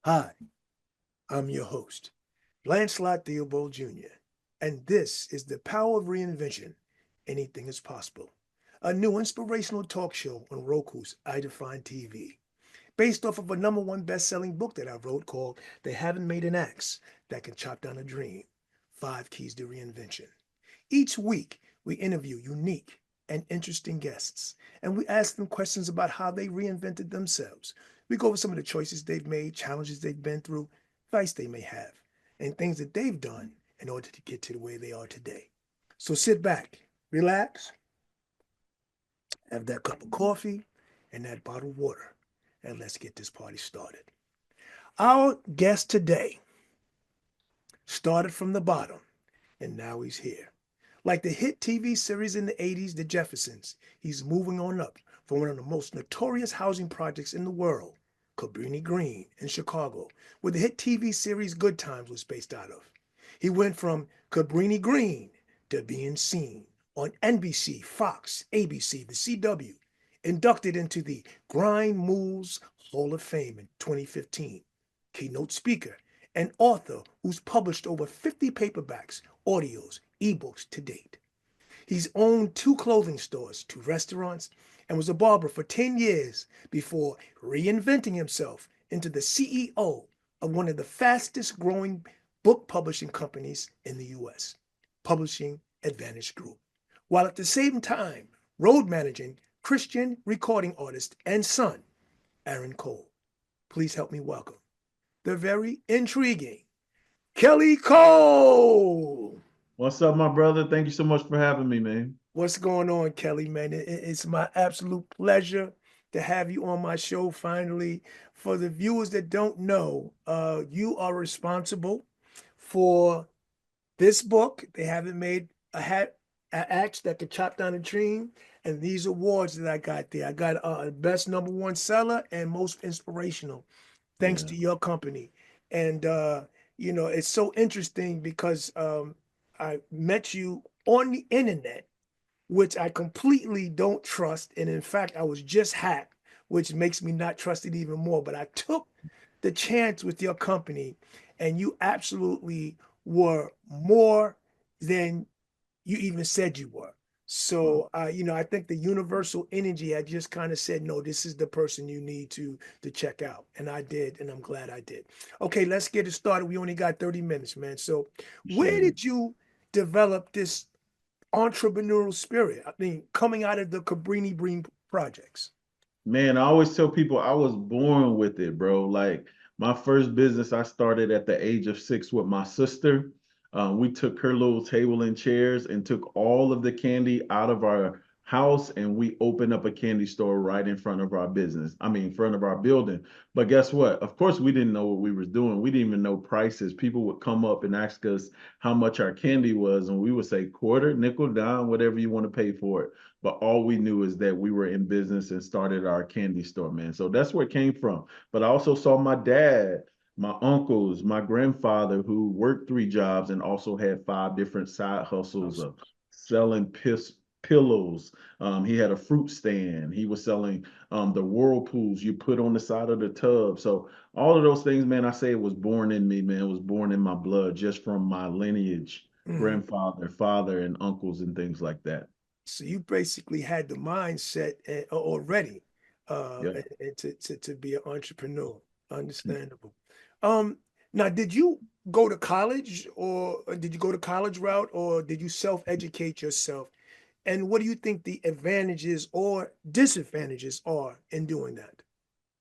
Hi, I'm your host, Lancelot Theobald Jr., and this is the Power of Reinvention. Anything is possible. A new inspirational talk show on Roku's I Define TV, based off of a number one best-selling book that I wrote called They Haven't Made an Axe That Can Chop Down a Dream: 5 Keys to Reinvention. Each week, we interview unique and interesting guests, and we ask them questions about how they reinvented themselves. We go over some of the choices they've made, challenges they've been through, advice they may have, and things that they've done in order to get to the way they are today. So sit back, relax, have that cup of coffee and that bottle of water, and let's get this party started. Our guest today started from the bottom, and now he's here. Like the hit TV series in the 80s, The Jeffersons, he's moving on up from one of the most notorious housing projects in the world, Cabrini Green in Chicago, where the hit TV series Good Times was based out of. He went from Cabrini Green to being seen on NBC, Fox, ABC, the CW, inducted into the Grind Moves Hall of Fame in 2015, keynote speaker, and author who's published over 50 paperbacks, audios, ebooks to date. He's owned 2 clothing stores, 2 restaurants, and was a barber for 10 years before reinventing himself into the CEO of one of the fastest growing book publishing companies in the US, Publishing Advantage Group, while at the same time road managing Christian recording artist and son, Aaron Cole. Please help me welcome the very intriguing Kelly Cole. What's up, my brother? Thank you so much for having me, man. What's going on, Kelly, man? It's my absolute pleasure to have you on my show finally. For the viewers that don't know, you are responsible for this book. They haven't made an axe that could chop down a dream. And these awards that I got there, I got best number one seller and most inspirational, thanks Yeah. to your company. And it's so interesting because I met you on the internet, which I completely don't trust. And in fact, I was just hacked, which makes me not trust it even more. But I took the chance with your company, and you absolutely were more than you even said you were. Wow. So, I think the universal energy had just kind of said, no, this is the person you need to check out. And I did, and I'm glad I did. Okay, let's get it started. We only got 30 minutes, man. So, where Appreciate it. did you develop this entrepreneurial spirit? I mean, coming out of the Cabrini Green projects. Man, I always tell people I was born with it, bro. Like my first business, I started at the age of 6 with my sister. We took her little table and chairs and took all of the candy out of our house, and we opened up a candy store right in front of our business. I mean, in front of our building. But guess what? Of course, we didn't know what we were doing. We didn't even know prices. People would come up and ask us how much our candy was, and we would say quarter, nickel, dime, whatever you want to pay for it. But all we knew is that we were in business and started our candy store, man. So that's where it came from. But I also saw my dad, my uncles, my grandfather who worked 3 jobs and also had 5 different side hustles of selling pillows. He had a fruit stand. He was selling the whirlpools you put on the side of the tub. So all of those things, man, I say it was born in me, man. It was born in my blood just from my lineage, Mhm. grandfather, father, and uncles and things like that. So you basically had the mindset already Yeah. to be an entrepreneur. Understandable. Um, Now, did you go to college, or did you go to college route, or did you self-educate yourself? And what do you think the advantages or disadvantages are in doing that?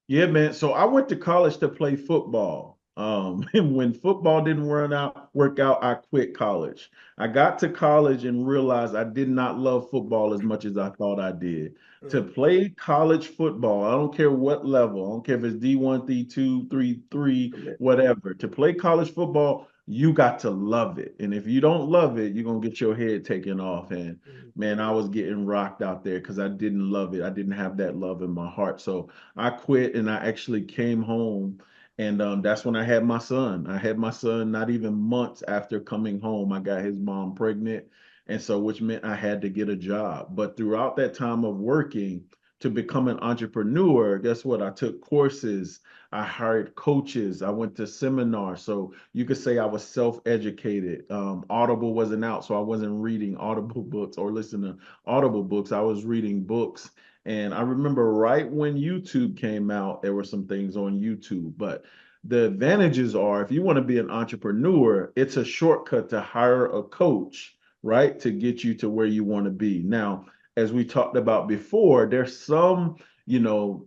Yeah, man. So I went to college to play football. And when football didn't work out, I quit college. I got to college and realized I did not love football as much as I thought I did. To Mhm. play college football, I don't care what level, I don't care if it's D1, D2, 3, whatever. To play college football, you got to love it. And if you don't love it, you're gonna get your head taken off. And Mhm. man, I was getting rocked out there because I didn't love it. I didn't have that love in my heart. So I quit and I actually came home. And that's when I had my son. I had my son not even months after coming home. I got his mom pregnant. And so, which meant I had to get a job. But throughout that time of working, to become an entrepreneur, guess what? I took courses, I hired coaches, I went to seminars. So you could say I was self-educated. Audible wasn't out, so I wasn't reading Audible books or listening to Audible books. I was reading books. And I remember right when YouTube came out, there were some things on YouTube. But the advantages are if you want to be an entrepreneur, it's a shortcut to hire a coach, right? To get you to where you want to be. Now, as we talked about before, there's some,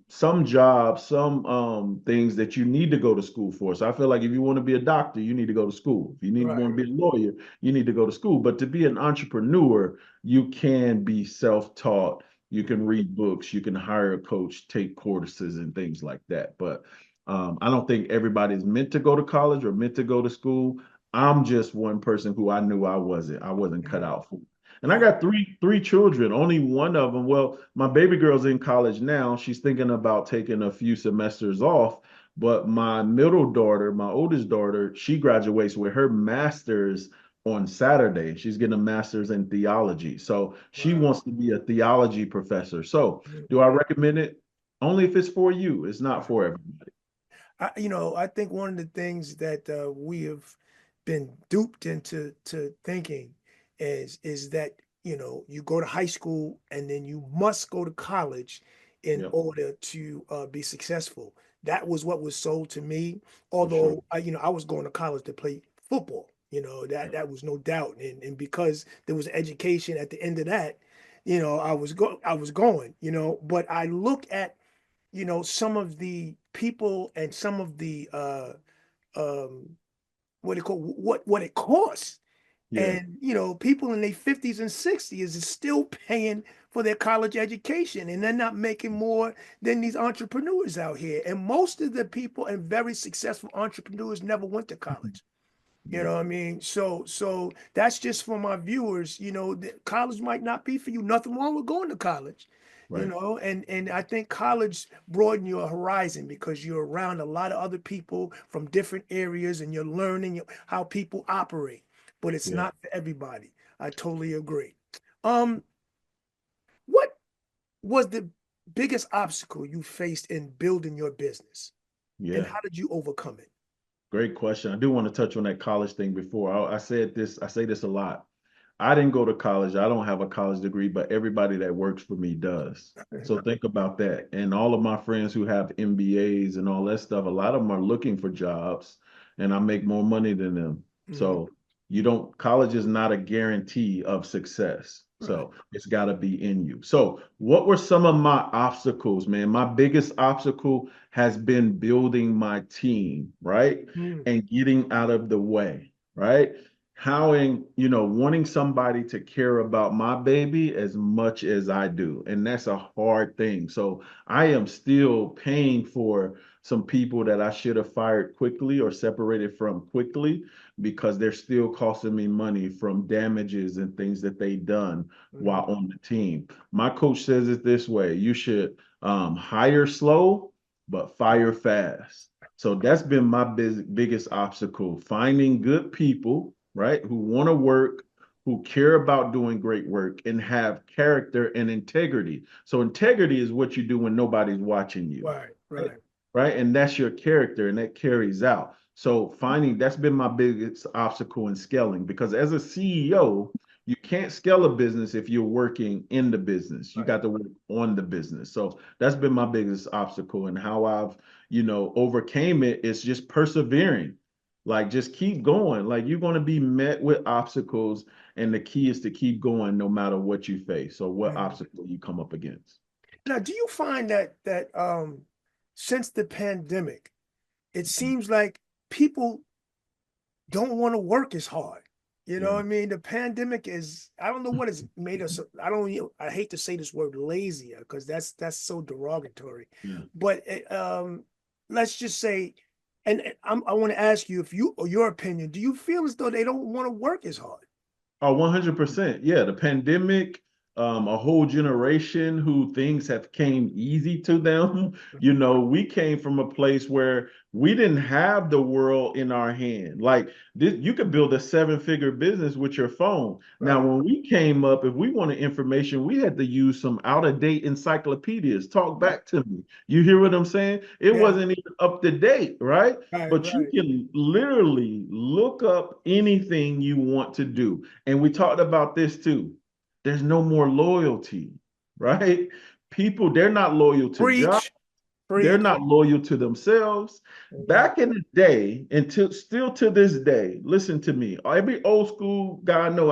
some jobs, some things that you need to go to school for. So I feel like if you want to be a doctor, you need to go to school. If you need Right. want to be a lawyer, you need to go to school. But to be an entrepreneur, you can be self-taught. You can read books, you can hire a coach, take courses and things like that. But I don't think everybody's meant to go to college or meant to go to school. I'm just one person who I knew I wasn't. I wasn't cut Mhm. out for it. And I got three children. Only one of them. Well, my baby girl's in college now. She's thinking about taking a few semesters off. But my middle daughter, my oldest daughter, she graduates with her master's on Saturday. She's getting a master's in theology. So she Wow. wants to be a theology professor. So Mhm. do I recommend it? Only if it's for you. It's not Right. for everybody. I think one of the things that we have been duped into thinking is that you go to high school and then you must go to college in Yep, order to be successful. That was what was sold to me. for sure. Although I was going to college to play football. Yep. That was no doubt, and because there was education at the end of that, I was going. But I look at some of the people and some of the um what it costs. Yeah, And people in their 50s and 60s is still paying for their college education, and they're not making more than these entrepreneurs out here. And most of the people and very successful entrepreneurs never went to college. You yeah, know what I mean? So that's just for my viewers. College might not be for you. Nothing wrong with going to college, right. and I think college broaden your horizon because you're around a lot of other people from different areas and you're learning how people operate. But it's Yeah, not for everybody. I totally agree. Um, what was the biggest obstacle you faced in building your business, and yeah. how did you overcome it? Great question. I do want to touch on that college thing before. I said this, I say this a lot. I didn't go to college. I don't have a college degree, but everybody that works for me does. So think about that. And all of my friends who have MBAs and all that stuff, a lot of them are looking for jobs and I make more money than them. Mhm. So college is not a guarantee of success. Right. So it's got to be in you. So what were some of my obstacles, man? My biggest obstacle has been building my team, right? Mm. And getting out of the way, right? Wanting somebody to care about my baby as much as I do. And that's a hard thing. So I am still paying for some people that I should have fired quickly or separated from quickly because they're still costing me money from damages and things that they done while Mhm. on the team. My coach says it this way: you should hire slow, but fire fast. So that's been my biggest obstacle, finding good people, right, who want to work, who care about doing great work and have character and integrity. So integrity is what you do when nobody's watching you, Right. right? Right. Right? And that's your character and that carries out. So finding that's been my biggest obstacle in scaling because as a CEO, you can't scale a business if you're working in the business. You Right. got to work on the business. So that's been my biggest obstacle and how I've, overcame it is just persevering. Like just keep going. Like you're going to be met with obstacles and the key is to keep going no matter what you face or what Mhm. obstacle you come up against. Now, do you find that since the pandemic, it seems like people don't want to work as hard? You know what Yeah. I mean? The pandemic is, I don't know what has made us, I hate to say this word lazier because that's so derogatory. Yeah. But let's just say, I want to ask you if you or your opinion, do you feel as though they don't want to work as hard? Oh, 100%. Yeah, the pandemic, a whole generation who things have came easy to them. You know, we came from a place where we didn't have the world in our hand. Like this, you could build a seven-figure business with your phone. Now, Right. when we came up, if we wanted information, we had to use some out-of-date encyclopedias. Talk back to me. You hear what I'm saying? It Yeah. wasn't even up to date, right? Right. But you Right. can literally look up anything you want to do. And we talked about this too. There's no more loyalty, right? People, they're not loyal to jobs. Preach. They're Preach. not loyal to themselves. Mhm. Back in the day, until still to this day, listen to me. Every old school guy I know,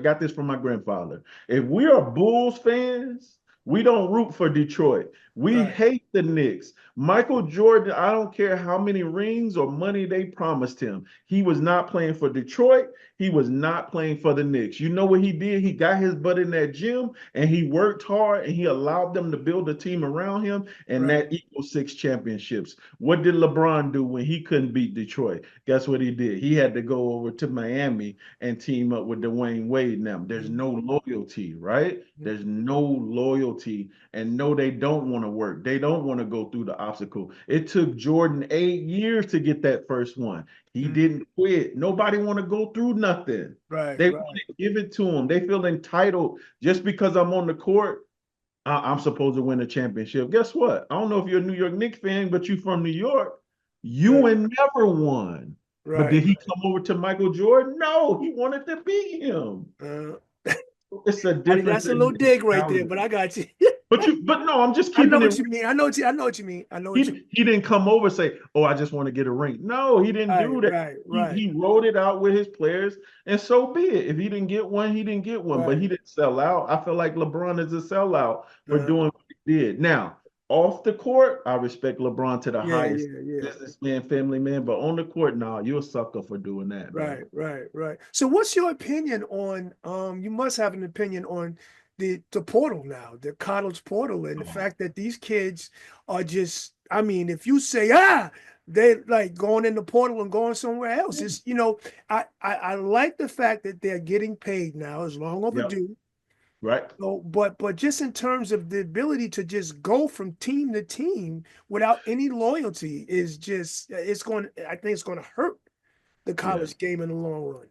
got this from my grandfather. If we are Bulls fans, we don't root for Detroit. We Right. hate the Knicks. Michael Jordan, I don't care how many rings or money they promised him. He was not playing for Detroit. He was not playing for the Knicks. You know what he did? He got his butt in that gym and he worked hard and he allowed them to build a team around him, and Right. that equals 6 championships. What did LeBron do when he couldn't beat Detroit? Guess what he did? He had to go over to Miami and team up with Dwayne Wade. Now, there's Mhm. no loyalty, right? There's no loyalty. And no, they don't want to work. They don't want to go through the obstacle. It took Jordan 8 years to get that first one. He Mhm. didn't quit. Nobody want to go through nothing. Right. They want Right. to give it to them. They feel entitled just because I'm on the court. I'm supposed to win a championship. Guess what? I don't know if you're a New York Knicks fan, but you from New York. Right. You and never won. But Right. did he come over to Michael Jordan? No, he wanted to beat him. Uh, It's a I mean, difference that's a in little dig right there, but mentality. I got you. But no, I'm just I know keeping it. what you mean. I know what you mean. I know what you mean. He didn't come over and say, "Oh, I just want to get a ring." No, he didn't Right. do that. Right. He Right. he wrote it out with his players, and so be it. If he didn't get one, he didn't get one. But Right. he didn't sell out. I feel like LeBron is a sellout for Uh, doing what he did. Now, off the court, I respect LeBron to the yeah. highest, Yeah. Yeah. businessman, family man. But on the court, nah, you're a sucker for doing that, Right, man. right, right. So what's your opinion on you must have an opinion on the portal now, the college portal, and the Oh, fact that these kids are just, I mean, if you say they like going in the portal and going somewhere else, it's I like the fact that they're getting paid now, is long yep, overdue. right. So, but just in terms of the ability to just go from team to team without any loyalty is just I think it's going to hurt the Yeah. college game in the long run.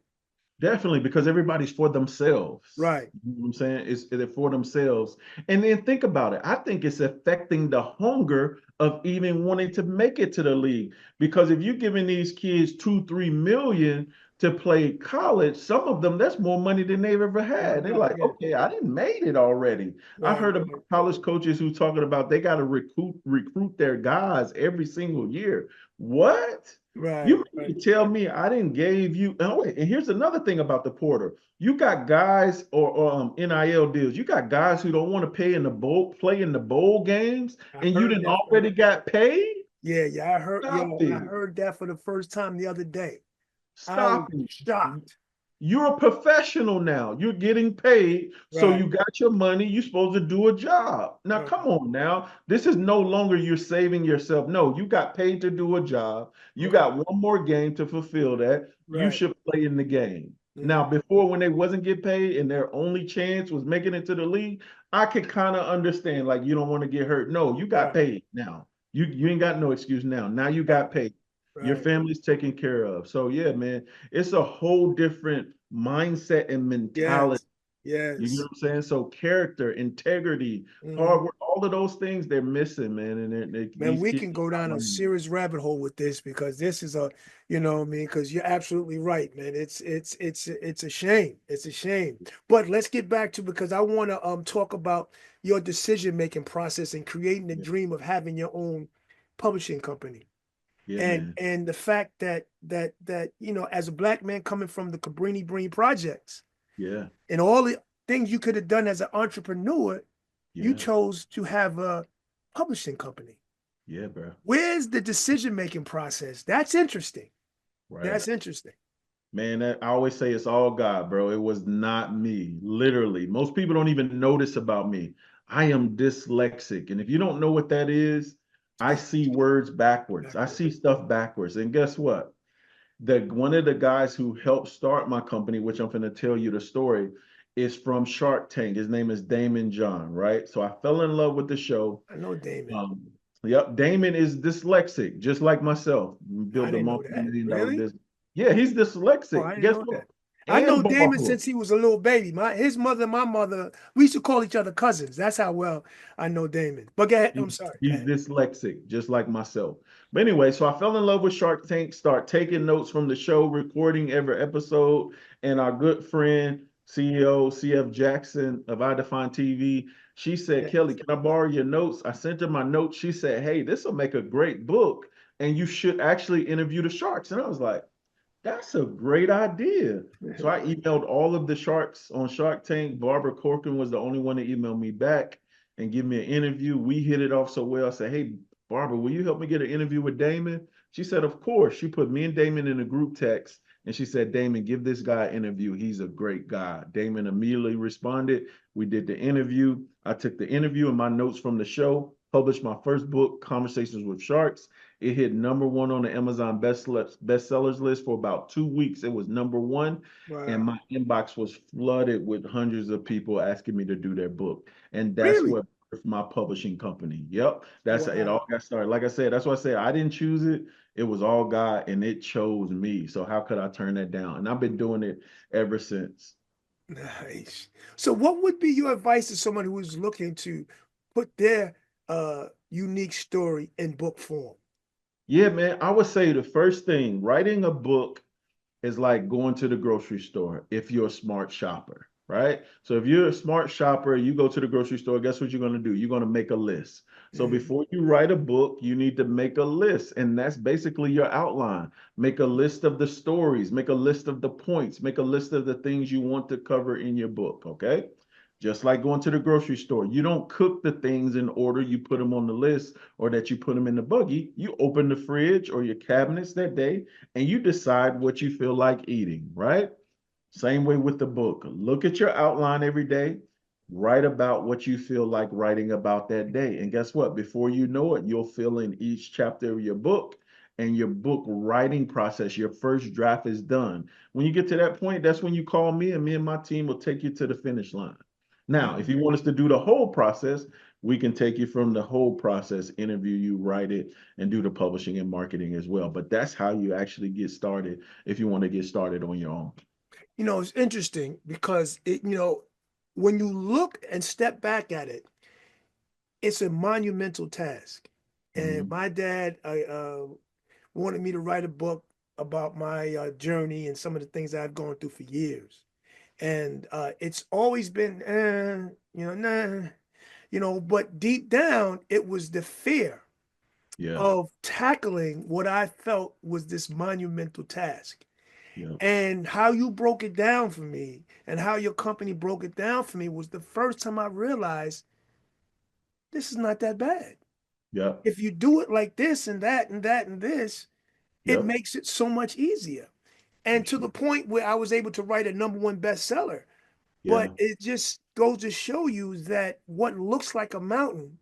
Definitely, because everybody's for themselves. Right. You know what I'm saying? They're for themselves. And then think about it. I think it's affecting the hunger of even wanting to make it to the league. Because if you're giving these kids 2, 3 million to play college, some of them, that's more money than they've ever had. They're like, Yeah. okay, I didn't made it already. I Right. heard about college coaches who talking about they got to recruit their guys every single year. What? Right. You Right. mean to tell me I didn't gave you? Oh, wait, and here's another thing about the porter. You got guys or NIL deals. You got guys who don't want to play in the bowl games, I and you heard didn't that from already got paid. yeah, yeah. Stop I it. heard that for the first time the other day. I was Stop it. shocked. You're a professional now. You're getting paid, so Right. you got your money. You're supposed to do a job. Now, Right. come on now. This is no longer you're saving yourself. No, you got paid to do a job. You Right. got one more game to fulfill that. You Right. should play in the game. Mhm. Now, before when they wasn't get paid and their only chance was making it to the league, I could kind of understand like you don't want to get hurt. No, you got Right. paid now. You ain't got no excuse now. Now you Right. got paid. Your Right. family's taken care of. So yeah, man, it's a whole different mindset and mentality. Yes. You know Yes. what I'm saying? So character, integrity, Mhm. hard work, all of those things they're missing, man. And Man, these we kids can go are not down a learning. serious rabbit hole with this because this is what I mean, because you're absolutely right, man. It's a shame. It's a shame. But let's get back to because I want to talk about your decision making process and creating the Yeah, dream of having your own publishing company. yeah, And man. the fact that as a black man coming from the Cabrini Green projects Yeah, and all the things you could have done as an entrepreneur, you yeah, chose to have a publishing company. yeah, bro. Where's the decision making process? That's interesting. Right. That's interesting. Man, I always say it's all God, bro. It was not me, literally. Most people don't even notice about me. I am dyslexic. And if you don't know what that is, I see words backwards. I see stuff backwards. And guess what? One of the guys who helped start my company, which I'm going to tell you the story, is from Shark Tank. His name is Damon John, right? So I fell in love with the show. I know Damon. Um, yep, Damon is dyslexic, just like myself. I Built a didn't know that. multi-million-dollar Really? business. Yeah, he's Oh, dyslexic. I didn't Guess know what? that. I know And Damon Barbara. since he was a little baby. His mother and my mother, we used to call each other cousins. That's how well I know Damon. But go ahead. I'm He, sorry. Go he's ahead. dyslexic, just like myself. But anyway, so I fell in love with Shark Tank, start taking notes from the show, recording every episode. And our good friend, CEO CF Jackson of I Define TV, she said, Yeah. Kelly, can I borrow your notes? I sent her my notes. She said, hey, this will make a great book. And you should actually interview the sharks. And I was like, that's a great idea. So I emailed all of the sharks on Shark Tank. Barbara Corcoran was the only one to email me back and give me an interview. We hit it off so well. I said, hey, Barbara, will you help me get an interview with Damon? She said, of course. She put me and Damon in a group text and she said, Damon, give this guy an interview. He's a great guy. Damon immediately responded. We did the interview. I took the interview and my notes from the show, published my first book, Conversations with Sharks. It hit #1 on the Amazon bestsellers list for about 2 weeks. It was #1, and Wow. my inbox was flooded with hundreds of people asking me to do their book. And that's Really? what birthed my publishing company. Yep, that's it. Wow. All got started. Like I said, that's why I said I didn't choose it. It was all God, and it chose me. So how could I turn that down? And I've been doing it ever since. Nice. So what would be your advice to someone who is looking to put their unique story in book form? Yeah, man, I would say the first thing, writing a book is like going to the grocery store if you're a smart shopper, right? So if you're a smart shopper, you go to the grocery store, guess what you're going to do? You're going to make a list. So Mhm. before you write a book, you need to make a list. And that's basically your outline. Make a list of the stories, make a list of the points, make a list of the things you want to cover in your book, okay? Just like going to the grocery store, you don't cook the things in order you put them on the list or that you put them in the buggy. You open the fridge or your cabinets that day and you decide what you feel like eating, right? Same way with the book. Look at your outline every day, write about what you feel like writing about that day. And guess what? Before you know it, you'll fill in each chapter of your book and your book writing process, your first draft is done. When you get to that point, that's when you call me and me and my team will take you to the finish line. Now, if Mhm. you want us to do the whole process, we can take you from the whole process, interview you, write it, and do the publishing and marketing as well. But that's how you actually get started if you want to get started on your own. It's interesting because when you look and step back at it, it's a monumental task. And Mhm. my dad wanted me to write a book about my journey and some of the things I've gone through for years. And it's always been, nah, but deep down, it was the fear Yeah, of tackling what I felt was this monumental task. yeah, And how you broke it down for me and how your company broke it down for me was the first time I realized this is not that bad. yeah, If you do it like this and that and that and this, it yep, makes it so much easier. for And to sure. the point where I was able to write a #1 bestseller. But Yeah, it just goes to show you that what looks like a mountain,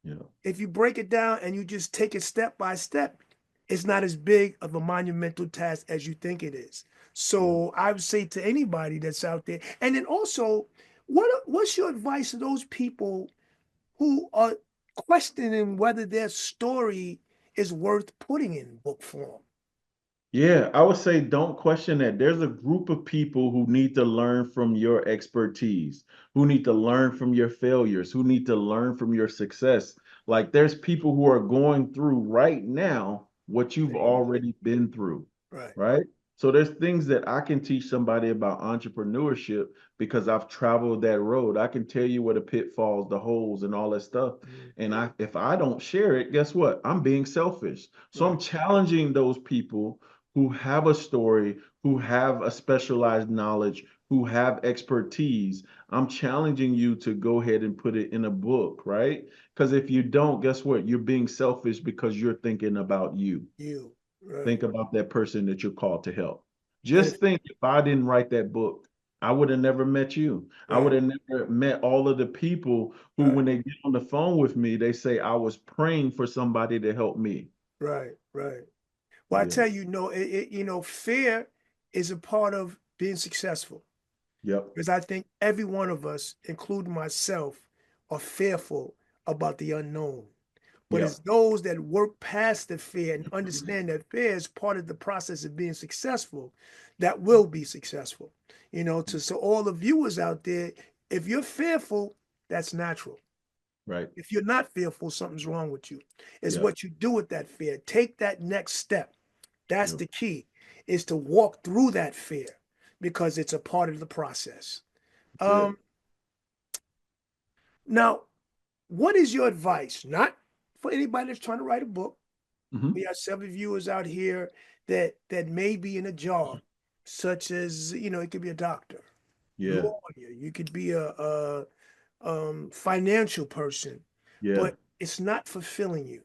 yeah, if you break it down and you just take it step by step, it's not as big of a monumental task as you think it is. yeah. So I would say to anybody that's out there, and then also, what's your advice to those people who are questioning whether their story is worth putting in book form? Yeah, I would say don't question that. There's a group of people who need to learn from your expertise, who need to learn from your failures, who need to learn from your success. Like there's people who are going through right now what you've Same. already been through, Right. right? So there's things that I can teach somebody about entrepreneurship because I've traveled that road. I can tell you what the pitfalls, the holes, and all that stuff. Mhm. And if I don't share it, guess what? I'm being selfish. So I'm Right. challenging those people who have a story, who have a specialized knowledge, who have expertise. I'm challenging you to go ahead and put it in a book, right? Because if you don't, guess what? You're being selfish because you're thinking about you. You. Right. Think about that person that you're called to help. And Just think if I didn't write that book, I would have never met you. I would right. have never met all of the people who, Right. when they get on the phone with me, they say, I was praying for somebody to help me. Right. Right. Well, I Yeah. tell you, fear is a part of being successful. Yep. because I think every one of us, including myself, are fearful about the unknown. But it's Yep. those that work past the fear and understand that fear is part of the process of being successful that will be successful. To so all the viewers out there, if you're fearful, that's natural. Right. If you're not fearful, something's wrong with you. It's Yep. what you do with that fear. Take that next step. That's Yep. the key, is to walk through that fear because it's a part of the process. That's it. Um, Now, what is your advice? Not for anybody that's trying to write a book. We Hmm. have several viewers out here that may be in a job, such as it could be a doctor, Yeah. lawyer, you could be a financial person, Yeah. but it's not fulfilling you. Yeah.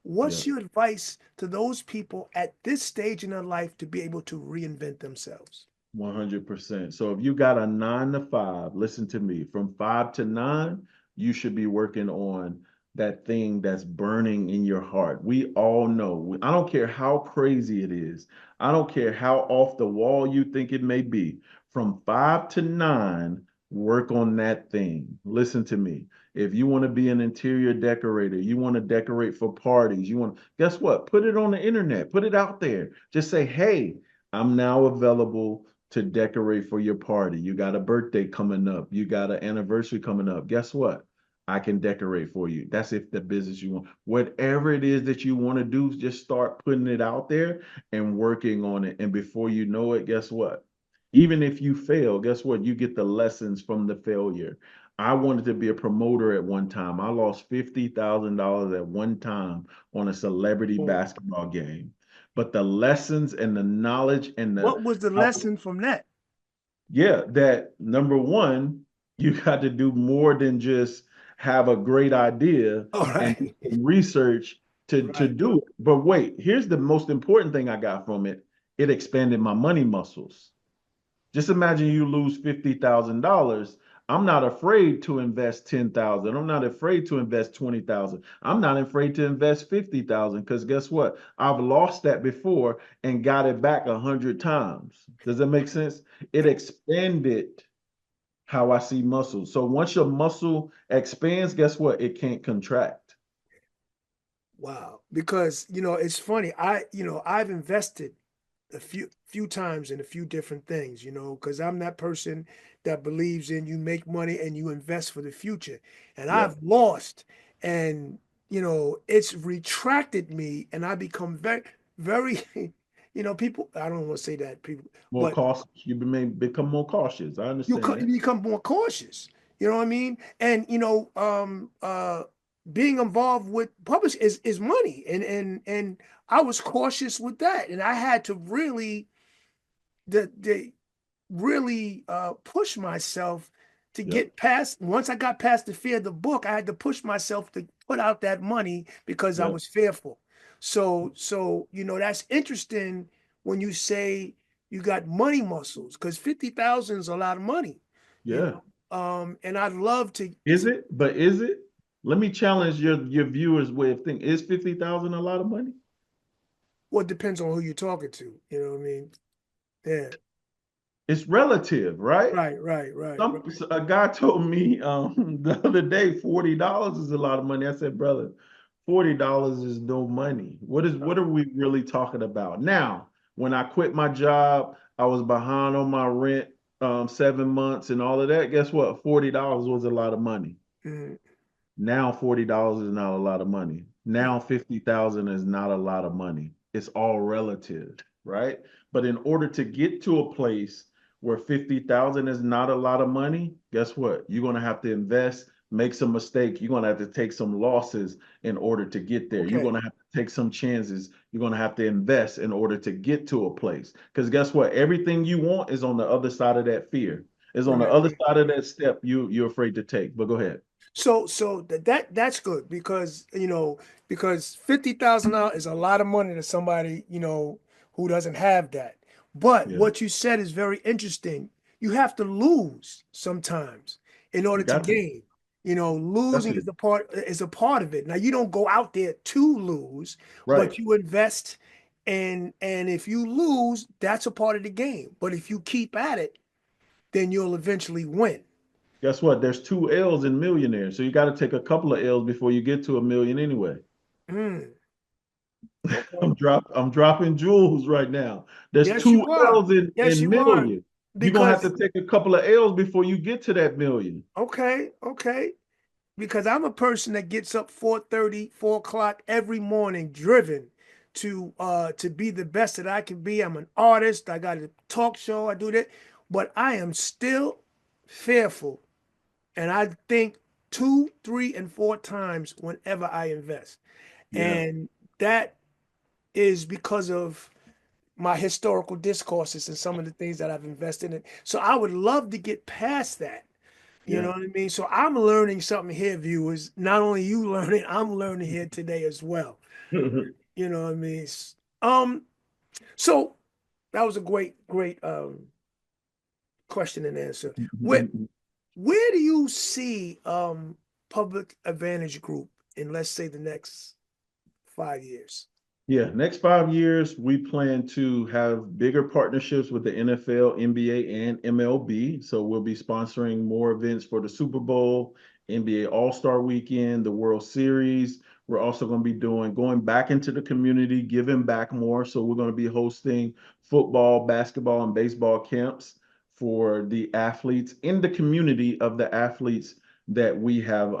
What's your advice to those people at this stage in their life to be able to reinvent themselves? 100%. So if you got a 9 to 5, listen to me, from 5 to 9, you should be working on that thing that's burning in your heart. We all know, I don't care how crazy it is, I don't care how off the wall you think it may be, from 5 to 9, work on that thing. Listen to me. If you want to be an interior decorator, you want to decorate for parties, guess what? Put it on the internet, put it out there. Just say, hey, I'm now available to decorate for your party. You got a birthday coming up. You got an anniversary coming up. Guess what? I can decorate for you. That's if the business you want. Whatever it is that you want to do, just start putting it out there and working on it. And before you know it, guess what? Even if you fail, guess what? You get the lessons from the failure. I wanted to be a promoter at one time. I lost $50,000 at one time on a celebrity Or basketball game. But the lessons and the knowledge and the what was the how lesson from that? yeah, that number one, you got to do more than just have a great idea All and do right. some research to Right. do it. But wait, here's the most important thing I got from it. It expanded my money muscles. Just imagine you lose $50,000. I'm not afraid to invest 10,000. I'm not afraid to invest 20,000. I'm not afraid to invest 50,000 because guess what? I've lost that before and got it back 100 times. Does that make sense? It expanded how I see muscles. So once your muscle expands, guess what? It can't contract. Wow. Because, it's funny. I've invested a few times in a few different things, because I'm that person that believes in you make money and you invest for the future. And I've Yep. lost and it's retracted me and I become very, very, people, I don't want to say that people, More but cautious. You may become more cautious. I understand you that. become more cautious. You know what I mean? And being involved with publish is money, and I was cautious with that, and I had to really the really push myself to Yep. get past. Once I got past the fear of the book, I had to push myself to put out that money because I Yep. was fearful. So that's interesting when you say you got money muscles because 50,000 is a lot of money, you Yeah. know. And I'd love Is it? But is it? Let me challenge your viewers' way of thinking. Is 50,000 a lot of money? well, it depends on who you're talking to. You know what I mean? Yeah. It's relative, right? Right. A guy told me the other day $40 is a lot of money. I said, brother, $40 is no money. What are we really talking about? Now, when I quit my job, I was behind on my rent 7 months and all of that. Guess what? $40 was a lot of money. Mhm. Now $40 is not a lot of money. Now 50,000 is not a lot of money. It's all relative, right? But in order to get to a place where 50,000 is not a lot of money, guess what? You're going to have to invest, make some mistakes. You're going to have to take some losses in order to get there. You're Okay. going to have to take some chances. You're going to have to invest in order to get to a place. Because guess what? Everything you want is on the other side of that fear. Is on the other Right. side of that step you're afraid to take. But go ahead. So that's good because because $50,000 is a lot of money to somebody who doesn't have that. But Yeah. what you said is very interesting. You have to lose sometimes in order You to got to. gain. Got Losing to. is a part of it. Now you don't go out there to lose, Right. but you invest and if you lose, that's a part of the game. But if you keep at it, then you'll eventually win. Guess what? There's two L's in millionaire. So you got to take a couple of L's before you get to a million anyway. Mm, okay. I'm dropping jewels right now. There's Yes, two you are. L's in, Yes, in you are. million. You're gonna have Because to take a couple of L's before you get to that million. okay, okay. Because I'm a person that gets up 4:30, 4 o'clock every morning, driven to be the best that I can be. I'm an artist. I got a talk show. I do that, but I am still fearful, and I think two, three, and four times whenever I invest, Yeah. and that is because of my historical discourses and some of the things that I've invested in. So I would love to get past that. You know Yeah. what I mean? So I'm learning something here, viewers. Not only you learning, I'm learning here today as well. You know what I mean? Um, so that was a great question and answer. Where do you see Public Advantage Group in, let's say, the next 5 years? Yeah, next 5 years, we plan to have bigger partnerships with the NFL, NBA, and MLB. So we'll be sponsoring more events for the Super Bowl, NBA All-Star Weekend, the World Series. We're also going to be going back into the community, giving back more. So we're going to be hosting football, basketball, and baseball camps for the athletes in the community of the athletes that we have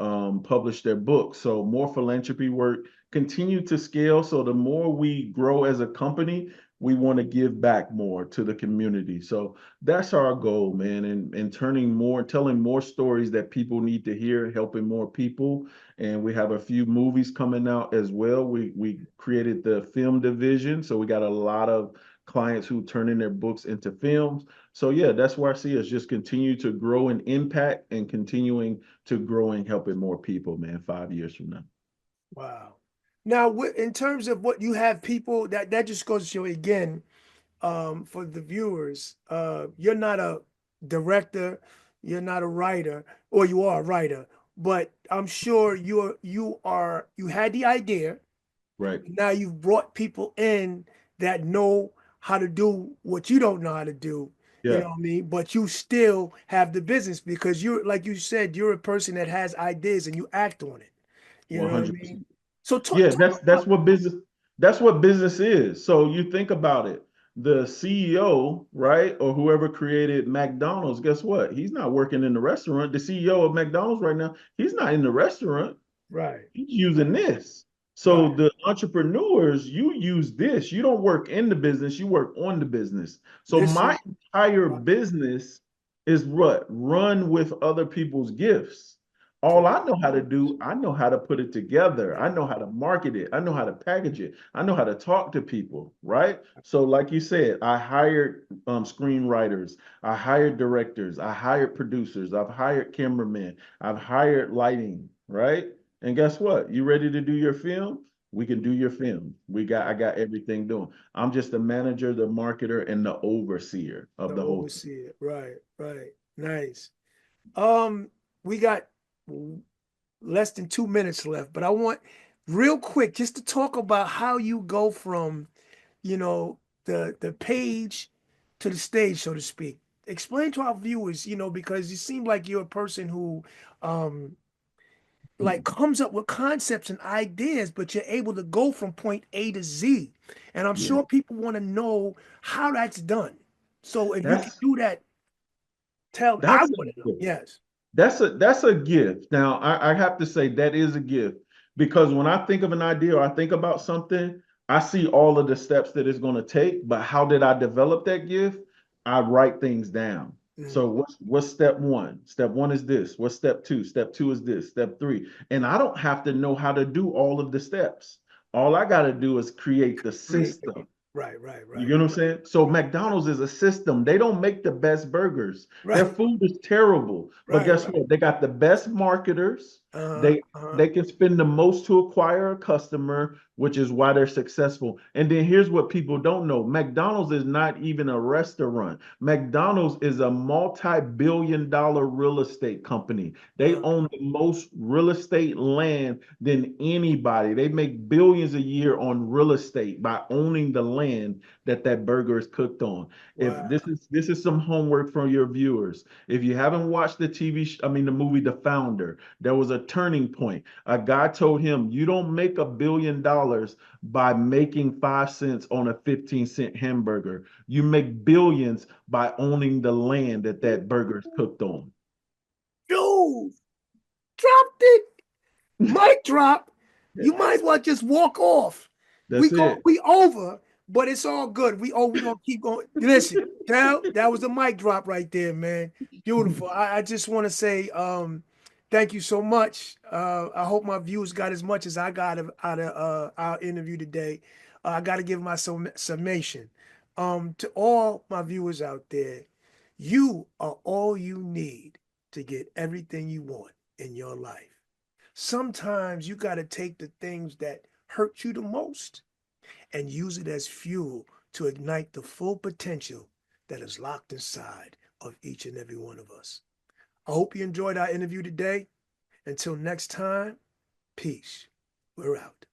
published their books. So more philanthropy work continue to scale. So the more we grow as a company, we want to give back more to the community. So that's our goal, man. And telling more stories that people need to hear, helping more people. And we have a few movies coming out as well. We created the film division. So we got a lot of clients who turn in their books into films. So yeah, that's where I see us just continue to grow and impact and continuing to grow and helping more people, man, 5 years from now. Wow. Now, in terms of what you have people that just goes to show again, for the viewers, you're not a director, you're not a writer, or you are a writer, but I'm sure you had the idea. Right. Now you've brought people in that know how to do what you don't know how to do. You Yeah. know what I mean? But you still have the business because you're, like you said, you're a person that has ideas and you act on it. You know what I mean? 100%. So Yeah, talk about that's what business is. So you think about it. The CEO, right, or whoever created McDonald's, guess what? He's not working in the restaurant. The CEO of McDonald's right now, he's not in the restaurant. right, He's using this. So right. the entrepreneurs, you use this. You don't work in the business, you work on the business. So This my is entire right. business is what? Run with other people's gifts. All I know how to do, I know how to put it together. I know how to market it. I know how to package it. I know how to talk to people, right? So, like you said, I hired screenwriters, I hired directors, I hired producers, I've hired cameramen, I've hired lighting, right? And guess what? You ready to do your film? We can do your film. I got everything doing. I'm just the manager, the marketer, and the overseer The of the whole thing. overseer. Right, right. Nice. Um, we got less than 2 minutes left, but I want real quick just to talk about how you go from, the page to the stage, so to speak. Explain to our viewers, because you seem like you're a person who um like comes up with concepts and ideas, but you're able to go from point A to Z. And I'm Yeah. sure people want to know how that's done. So if you can That's do that, I that's want to know. a gift. Yes. That's a gift. Now I have to say that is a gift because when I think of an idea or I think about something, I see all of the steps that it's going to take. But how did I develop that gift? I write things down. So Mm, what's step one? Step one is this. What's step two? Step two is this. Step three. And I don't have to know how to do all of the steps. All I got to do is create the create. system. Right, right, You right, get what I'm saying? So right, McDonald's is a system. They don't make the best burgers. Their right, food is terrible. But right, guess right. what? They got the best marketers. Uh, They uh, they can spend the most to acquire a customer, which is why they're successful. And then here's what people don't know. McDonald's is not even a restaurant. McDonald's is a multi-billion dollar real estate company. They uh, own the most real estate land than anybody. They make billions a year on real estate by owning the land that burger is cooked on. If wow. this is some homework for your viewers. If you haven't watched the the movie The Founder, there was a turning point. A guy told him, "You don't make $1 billion by making 5 cents on a 15-cent hamburger. You make billions by owning the land that burger is cooked on." Dude, dropped it. Mic drop. You might as well just walk off. That's it. We over, but it's all good. We gonna keep going. Listen, Cal, that was a mic drop right there, man. Beautiful. I just want to say thank you so much. I hope my viewers got as much as I got out of our interview today. I got to give my summation. To all my viewers out there, you are all you need to get everything you want in your life. Sometimes you got to take the things that hurt you the most and use it as fuel to ignite the full potential that is locked inside of each and every one of us. I hope you enjoyed our interview today. Until next time, peace. We're out.